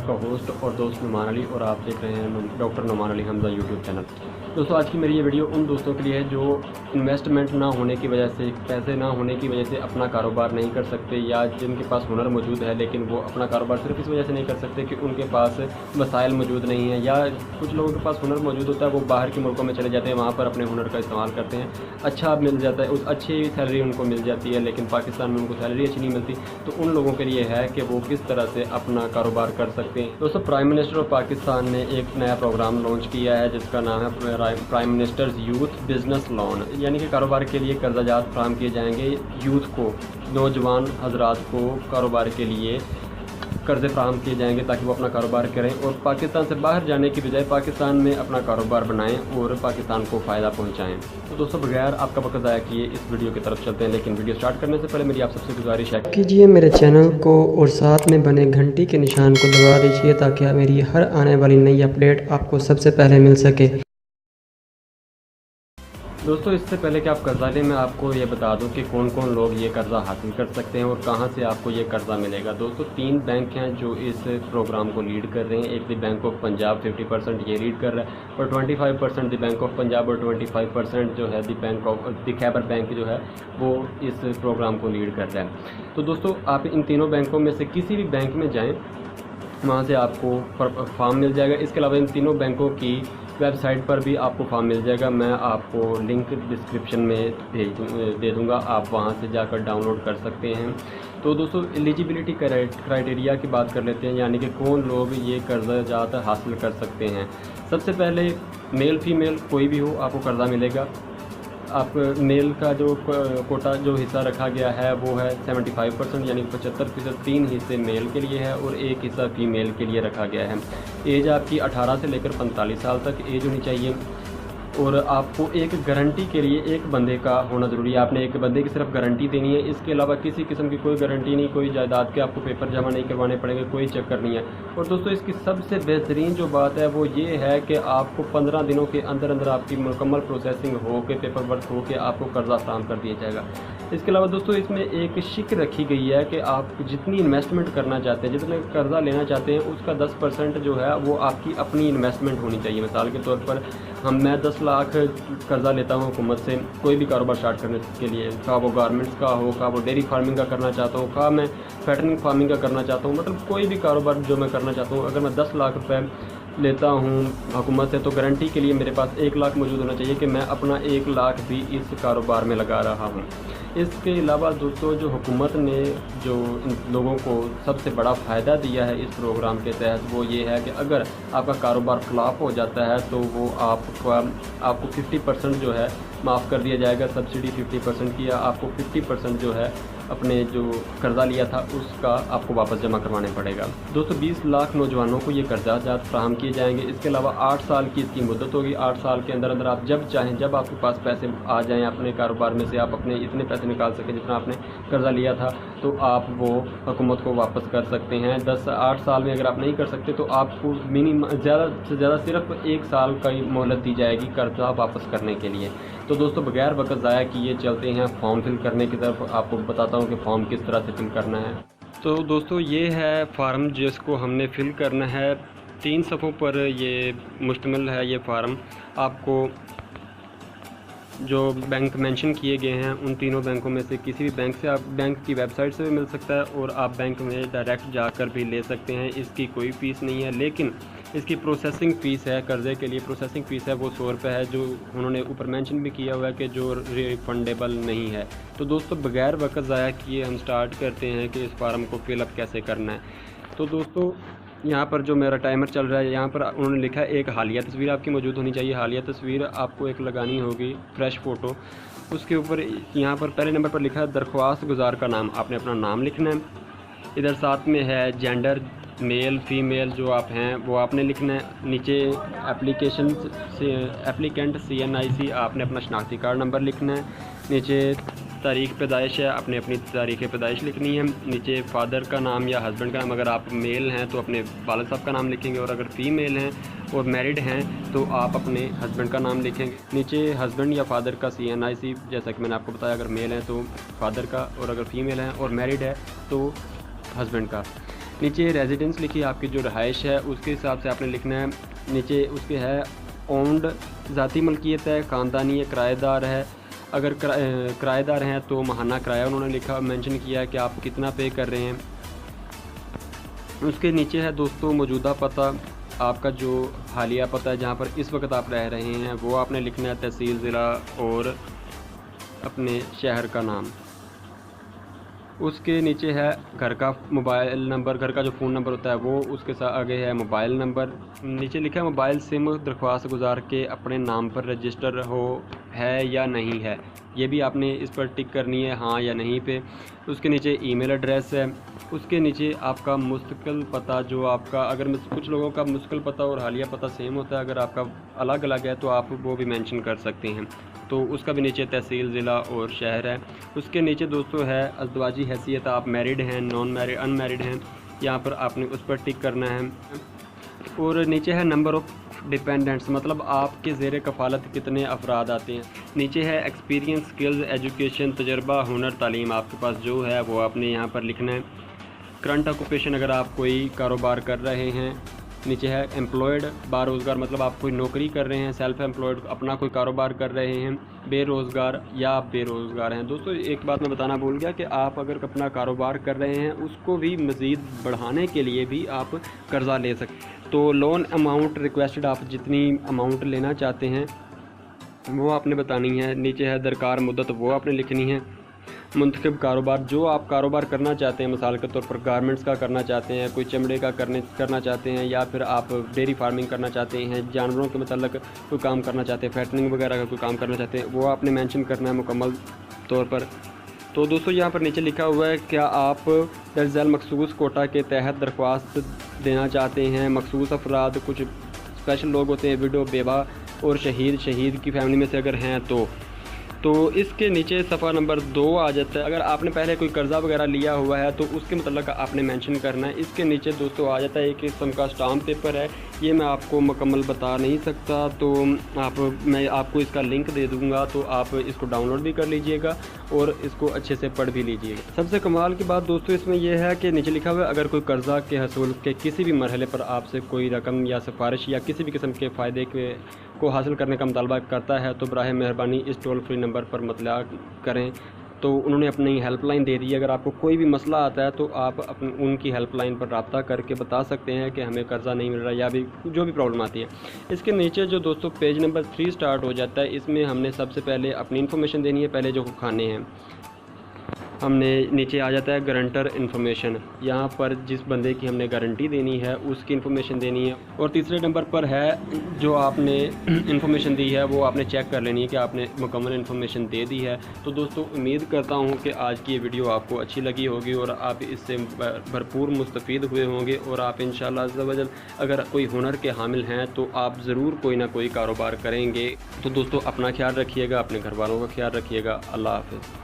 आपका होस्ट और दोस्त नुमान अली, और आप देख रहे हैं doctor Numan Ali Hamza YouTube channel. दोस्तों, आज की मेरी ये वीडियो उन दोस्तों के लिए है जो इन्वेस्टमेंट ना होने की वजह से, पैसे ना होने की वजह से अपना कारोबार नहीं कर सकते, या जिनके पास हुनर मौजूद है लेकिन वो अपना कारोबार सिर्फ इस वजह से नहीं कर सकते कि उनके पास वसाइल मौजूद नहीं है, या कुछ लोगों के पास हुनर मौजूद होता है, वो बाहर के मुल्कों में चले जाते हैं, वहाँ पर अपने हुनर का इस्तेमाल करते हैं, अच्छा मिल जाता है, उस अच्छी सैलरी उनको मिल जाती है, लेकिन पाकिस्तान में उनको सैलरी अच्छी नहीं मिलती। तो उन लोगों के लिए है कि वो किस तरह से अपना कारोबार कर सकते हैं। दोस्तों, प्राइम मिनिस्टर ऑफ पाकिस्तान ने एक नया प्रोग्राम लॉन्च किया है जिसका नाम है prime ministers youth business loan, यानी कि कारोबार के लिए कर्जाजात फराहम किए जाएंगे यूथ को, नौजवान हजरात को कारोबार के लिए कर्ज़े फराहम किए जाएंगे ताकि वो अपना कारोबार करें और पाकिस्तान से बाहर जाने की बजाय पाकिस्तान में अपना कारोबार बनाएं और पाकिस्तान को फ़ायदा पहुंचाएं। तो दोस्तों, बगैर आपका वक्त ज़ाया किए इस वीडियो की तरफ चलते हैं, लेकिन वीडियो स्टार्ट करने से पहले मेरी आप सबसे गुजारिश है कीजिए मेरे चैनल को और साथ में बने घंटी के निशान को दबा दीजिए ताकि मेरी हर आने वाली नई अपडेट आपको सबसे पहले मिल सके। दोस्तों, इससे पहले कि आप कर्जा लें, मैं आपको ये बता दूं कि कौन कौन लोग ये कर्ज़ा हासिल कर सकते हैं और कहां से आपको ये कर्ज़ा मिलेगा। दोस्तों, 3 बैंक हैं जो इस प्रोग्राम को लीड कर रहे हैं। एक द बैंक ऑफ पंजाब 50% ये लीड कर रहा है, और 25% द बैंक ऑफ पंजाब, और 25% जो है द खैबर बैंक जो है वो इस प्रोग्राम को लीड कर रहा है। तो दोस्तों, आप इन तीनों बैंकों में से किसी भी बैंक में जाएँ, वहाँ से आपको फॉर्म मिल जाएगा। इसके अलावा इन तीनों बैंकों की वेबसाइट पर भी आपको फॉर्म मिल जाएगा, मैं आपको लिंक डिस्क्रिप्शन में दे दूँगा, आप वहाँ से जाकर डाउनलोड कर सकते हैं। तो दोस्तों, एलिजिबिलिटी क्राइटेरिया की बात कर लेते हैं, यानी कि कौन लोग ये कर्ज़ाजात हासिल कर सकते हैं। सबसे पहले मेल फीमेल कोई भी हो, आपको कर्ज़ा मिलेगा। आप मेल का जो कोटा जो हिस्सा रखा गया है वो है 75%, यानी 75%, 3 हिस्से मेल के लिए है और 1 हिस्सा फीमेल के लिए रखा गया है। एज आपकी 18 से लेकर 45 साल तक एज होनी चाहिए, और आपको एक गारंटी के लिए एक बंदे का होना ज़रूरी है। आपने एक बंदे की सिर्फ गारंटी देनी है, इसके अलावा किसी किस्म की कोई गारंटी नहीं, कोई जायदाद के आपको पेपर जमा नहीं करवाने पड़ेंगे, कोई चक्कर नहीं है। और दोस्तों, इसकी सबसे बेहतरीन जो बात है वो ये है कि आपको 15 दिनों के अंदर अंदर आपकी मुकम्मल प्रोसेसिंग हो के, पेपर वर्क हो के आपको कर्ज़ा फराहम कर दिया जाएगा। इसके अलावा दोस्तों, इसमें एक शिक रखी गई है कि आप जितनी इन्वेस्टमेंट करना चाहते हैं, जितने कर्ज़ा लेना चाहते हैं, उसका 10% जो है वो आपकी अपनी इन्वेस्टमेंट होनी चाहिए। मिसाल के तौर पर मैं 10 लाख कर्ज़ा लेता हूँ हुकूमत से कोई भी कारोबार स्टार्ट करने के लिए, का वो गारमेंट्स का हो, का वो डेयरी फार्मिंग का करना चाहता हूँ, का मैं फैटनिंग फार्मिंग का करना चाहता हूँ, मतलब कोई भी कारोबार जो मैं करना चाहता हूँ, अगर मैं 10 लाख रुपए लेता हूँ हुकूमत से, तो गारंटी के लिए मेरे पास 1 लाख मौजूद होना चाहिए कि मैं अपना 1 लाख भी इस कारोबार में लगा रहा हूँ। इसके अलावा दोस्तों, जो हुकूमत ने जो इन लोगों को सबसे बड़ा फ़ायदा दिया है इस प्रोग्राम के तहत, वो ये है कि अगर आपका कारोबार फ्लॉप हो जाता है तो वो आपको 50% जो है माफ़ कर दिया जाएगा, सब्सिडी 50% की, या आपको 50% जो है अपने जो कर्ज़ा लिया था उसका आपको वापस जमा करवाने पड़ेगा। दोस्तों, 20 लाख नौजवानों को ये कर्जाजात फराहम किए जाएंगे। इसके अलावा 8 साल की इसकी मुद्दत होगी। 8 साल के अंदर अंदर आप जब चाहें, जब आपके पास पैसे आ जाएं अपने कारोबार में से, आप अपने इतने पैसे निकाल सकें जितना आपने कर्ज़ा लिया था, तो आप वो हुकूमत को वापस कर सकते हैं। 8 साल में अगर आप नहीं कर सकते तो आपको मिनिमम ज़्यादा से ज़्यादा सिर्फ 1 साल का मोहलत दी जाएगी कर्ज़ा वापस करने के लिए। तो दोस्तों, बगैर वक्त ज़ाया किए चलते हैं फॉर्म फिल करने की तरफ। आपको बताता हूँ कि फॉर्म किस तरह से फिल करना है। तो दोस्तों, ये है फार्म जिसको हमने फिल करना है। 3 सफ़ों पर ये मुश्तमिल है ये फार्म। आपको जो बैंक मेंशन किए गए हैं उन तीनों बैंकों में से किसी भी बैंक से, आप बैंक की वेबसाइट से भी मिल सकता है और आप बैंक में डायरेक्ट जाकर भी ले सकते हैं। इसकी कोई फ़ीस नहीं है, लेकिन इसकी प्रोसेसिंग फ़ीस है, कर्ज़े के लिए प्रोसेसिंग फ़ीस है वो 100 रुपये है, जो उन्होंने ऊपर मेंशन भी किया हुआ है कि जो रिफंडेबल नहीं है। तो दोस्तों, बगैर वक्त ज़ाया किए हम स्टार्ट करते हैं कि इस फार्म को फिलअप कैसे करना है। तो दोस्तों, यहाँ पर जो मेरा टाइमर चल रहा है, यहाँ पर उन्होंने लिखा है एक हालिया तस्वीर आपकी मौजूद होनी चाहिए। हालिया तस्वीर आपको एक लगानी होगी, फ्रेश फ़ोटो। उसके ऊपर यहाँ पर पहले नंबर पर लिखा है दरख्वास्त गुजार का नाम, आपने अपना नाम लिखना है। इधर साथ में है जेंडर, मेल फीमेल जो आप हैं वो आपने लिखना है। नीचे एप्लीकेंट CNIC, आपने अपना शनाख्ती कार्ड नंबर लिखना है। नीचे तारीख़ पैदाइश है, आपने अपनी तारीख़ पैदाइश लिखनी है। नीचे फादर का नाम या हस्बैंड का नाम, अगर आप मेल हैं तो अपने वालिद साहब का नाम लिखेंगे, और अगर फ़ीमेल हैं और मैरिड हैं तो आप अपने हस्बैंड का नाम लिखेंगे। नीचे हस्बैंड या फादर का CNIC, जैसा कि मैंने आपको बताया, अगर मेल हैं तो फादर का, और अगर फ़ीमेल हैं और मैरिड है तो हस्बैंड का। नीचे रेजिडेंस लिखी है, आपकी जो रहाइश है उसके हिसाब से आपने लिखना है। नीचे उसके है ओन्ड, ज़ाती मलकियत है, ख़ानदानी है, किराएदार है। अगर किराएदार हैं तो माहाना किराया उन्होंने लिखा मेंशन किया है कि आप कितना पे कर रहे हैं। उसके नीचे है दोस्तों मौजूदा पता, आपका जो हालिया पता है जहाँ पर इस वक्त आप रह रहे हैं वो आपने लिखना है, तहसील, ज़िला और अपने शहर का नाम। उसके नीचे है घर का मोबाइल नंबर, घर का जो फ़ोन नंबर होता है वो, उसके साथ आगे है मोबाइल नंबर। नीचे लिखा है मोबाइल सिम दरख्वास्त गुजार के अपने नाम पर रजिस्टर हो है या नहीं है, ये भी आपने इस पर टिक करनी है हाँ या नहीं पे। उसके नीचे ईमेल एड्रेस है। उसके नीचे आपका मुस्तकिल पता, जो आपका अगर कुछ लोगों का मुस्तकिल पता और हालिया पता सेम होता है, अगर आपका अलग अलग है तो आप वो भी मेंशन कर सकते हैं, तो उसका भी नीचे तहसील, ज़िला और शहर है। उसके नीचे दोस्तों है अज़दवाजी हैसियत, आप मैरिड हैं, नॉन मैरिड, अनमैरिड हैं, यहाँ पर आपने उस पर टिक करना है। और नीचे है नंबर ऑफ़ डिपेंडेंट्स, मतलब आपके ज़ेर कफ़ालत कितने अफराद आते हैं। नीचे है एक्सपीरियंस, स्किल्स, एजुकेशन, तजर्बा, हुनर, तालीम आपके पास जो है वो आपने यहाँ पर लिखना है। करंट ऑक्यूपेशन, अगर आप कोई कारोबार कर रहे हैं। नीचे है एम्प्लॉयड, बारोज़गार, मतलब आप कोई नौकरी कर रहे हैं, सेल्फ एम्प्लॉयड, अपना कोई कारोबार कर रहे हैं। बेरोज़गार या आप बेरोज़गार हैं। दोस्तों एक बात मैं बताना भूल गया कि आप अगर अपना कारोबार कर रहे हैं उसको भी मज़ीद बढ़ाने के लिए भी आप कर्ज़ा ले सकते हैं। तो लोन अमाउंट रिक्वेस्टेड, आप जितनी अमाउंट लेना चाहते हैं वो आपने बतानी है। नीचे है दरकार मुद्दत, वो आपने लिखनी है। मुंतखब कारोबार, जो आप कारोबार करना चाहते हैं, मिसाल के तौर पर गारमेंट्स का करना चाहते हैं, कोई चमड़े का करना चाहते हैं, या फिर आप डेयरी फार्मिंग करना चाहते हैं, जानवरों के मतलब कोई काम करना चाहते हैं, फैटनिंग वगैरह का कोई काम करना चाहते हैं, वो आपने मेंशन करना है मुकम्मल तौर पर। तो दोस्तों यहाँ पर नीचे लिखा हुआ है क्या आप दरअसल मखसूस कोटा के तहत दरख्वास्त देना चाहते हैं। मखसूस अफराद, कुछ स्पेशल लोग होते हैं, विडो, बेवा और शहीद की फैमिली में से अगर हैं तो इसके नीचे सफ़ा नंबर 2 आ जाता है। अगर आपने पहले कोई कर्ज़ा वगैरह लिया हुआ है तो उसके मतलब आपने मेंशन करना है। इसके नीचे दोस्तों आ जाता है एक किस्म का स्टाम्प पेपर है, ये मैं आपको मुकम्मल बता नहीं सकता, तो मैं आपको इसका लिंक दे दूँगा, तो आप इसको डाउनलोड भी कर लीजिएगा और इसको अच्छे से पढ़ भी लीजिएगा। सबसे कमाल की बात दोस्तों इसमें यह है कि नीचे लिखा हुआ है अगर कोई कर्ज़ा के हसूल के किसी भी मरहले पर आपसे कोई रकम या सिफारिश या किसी भी किस्म के फ़ायदे को हासिल करने का मुतालबा करता है तो बराह मेहरबानी इस टोल फ्री नंबर पर मतला करें। तो उन्होंने अपनी हेल्पलाइन दे दी है, अगर आपको कोई भी मसला आता है तो आप उनकी हेल्पलाइन पर रब्ता करके बता सकते हैं कि हमें कर्ज़ा नहीं मिल रहा या भी जो भी प्रॉब्लम आती है। इसके नीचे जो दोस्तों पेज नंबर 3 स्टार्ट हो जाता है, इसमें हमने सबसे पहले अपनी इन्फॉर्मेशन देनी है, पहले जो खाने हैं हमने, नीचे आ जाता है गारंटर इन्फॉर्मेशन, यहाँ पर जिस बंदे की हमने गारंटी देनी है उसकी इन्फॉर्मेशन देनी है। और तीसरे नंबर पर है जो आपने इन्फॉर्मेशन दी है वो आपने चेक कर लेनी है कि आपने मुकम्मल इन्फॉर्मेशन दे दी है। तो दोस्तों उम्मीद करता हूँ कि आज की ये वीडियो आपको अच्छी लगी होगी और आप इससे भरपूर मुस्तफ़ीद हुए होंगे, और आप इंशाअल्लाह अज़्ज़ा वजल अगर कोई हुनर के हामिल हैं तो आप ज़रूर कोई ना कोई कारोबार करेंगे। तो दोस्तों अपना ख्याल रखिएगा, अपने घर वालों का ख्याल रखिएगा। अल्लाह हाफ़िज़।